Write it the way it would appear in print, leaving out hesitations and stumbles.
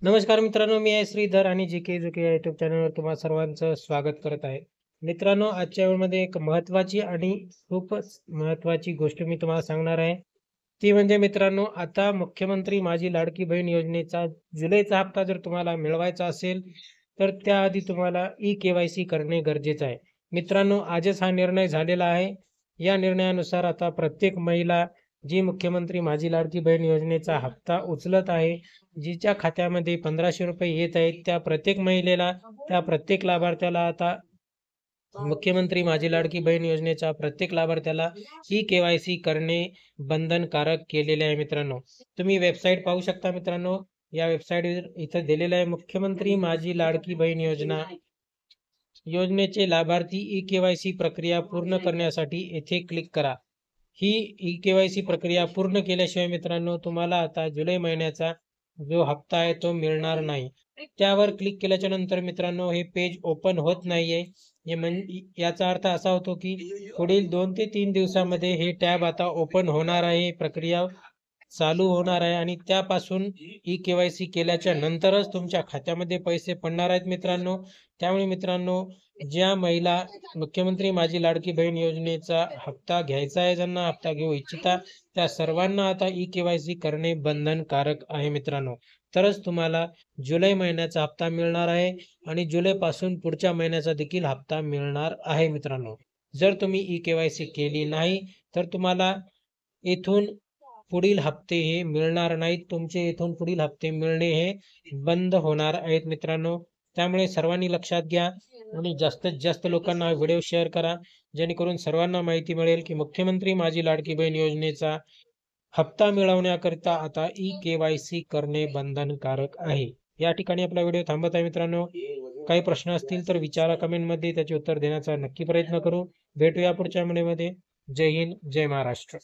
नमस्कार मित्रांनो, मी आहे श्रीधर आणि जी के या यूट्यूब चॅनलवर तुम्हा सर्वांचं स्वागत करत आहे. मित्रांनो, आजच्या वेळेमध्ये एक महत्त्वाची आणि खूपच महत्त्वाची गोष्ट मी तुम्हाला सांगणार आहे. ती म्हणजे मित्रांनो, आता मुख्यमंत्री माझी लाडकी बहीण योजनेचा जुलैचा हप्ता जर तुम्हाला मिळवायचा असेल, तर त्याआधी तुम्हाला ई-के-वाय-सी करणे गरजेचं आहे. मित्रांनो, आजच हा निर्णय झालेला आहे. या निर्णयानुसार आता प्रत्येक महिला जी मुख्यमंत्री माझी लाडकी बहीण योजनेचा हप्ता उचलत आहे, जिच्या खात्यामध्ये ₹1500 येत आहेत, त्या प्रत्येक महिलेला, त्या प्रत्येक लाभार्थ्याला आता मुख्यमंत्री माझी लाडकी बहीण योजनेच्या प्रत्येक लाभार्थ्याला ई-के-वाय-सी करणे बंधनकारक केलेले आहे मित्रांनो. तुम्ही वेबसाईट पाहू शकता मित्रांनो. या वेबसाईटवर इथं दिलेलं आहे मुख्यमंत्री माझी लाडकी बहीण योजना. योजनेचे लाभार्थी ई-के-वाय-सी प्रक्रिया पूर्ण करण्यासाठी येथे क्लिक करा. ही ई-के-वाय-सी प्रक्रिया पूर्ण केल्याशिवाय मित्रांनो तुम्हाला आता जुलै महिन्याचा जो हप्ता आहे तो मिळणार नाही. त्यावर क्लिक केल्याच्या नंतर मित्रांनो हे पेज ओपन होत नाहीये. याचा अर्थ असा होतो की पुढील 2 ते 3 दिवसामध्ये हे टॅब आता ओपन होणार आहे. प्रक्रिया चालू होणार आहे आणि त्यापासून ई-के-वाय-सी केल्याच्या नंतरच तुमच्या खात्यामध्ये पैसे पडणार आहेत मित्रांनो. त्यामुळे मित्रांनो, ज्या महिला मुख्यमंत्री माझी लाडकी बहीण योजनेचा हप्ता घ्यायचा आहे, ज्यांना हप्ता घेऊ इच्छिता, त्या सर्वांना आता ई-के-वाय-सी करणे बंधनकारक आहे मित्रांनो. तरच तुम्हाला जुलै महिन्याचा हप्ता मिळणार आहे आणि जुलैपासून पुढच्या महिन्याचा देखील हप्ता मिळणार आहे मित्रांनो. जर तुम्ही ई-के-वाय-सी केली नाही, तर तुम्हाला येथून पुढील हप्ते हे मिळणार नाहीत. तुमचे इथून पुढील हप्ते मिळणे हे बंद होणार आहेत मित्रांनो. त्यामुळे सर्वांनी लक्षात घ्या आणि जास्तीत जास्त लोकांना व्हिडिओ शेअर करा, जेणेकरून सर्वांना माहिती मिळेल की मुख्यमंत्री माझी लाडकी बहीण योजनेचा हप्ता मिळवण्याकरिता आता ई-के-वाय-सी करणे बंधनकारक आहे. या ठिकाणी आपला व्हिडिओ थांबत आहे मित्रांनो. काही प्रश्न असतील तर विचारा कमेंटमध्ये, त्याचे उत्तर देण्याचा नक्की प्रयत्न करू. भेटूया पुढच्या व्हिडिओमध्ये. जय हिंद, जय महाराष्ट्र.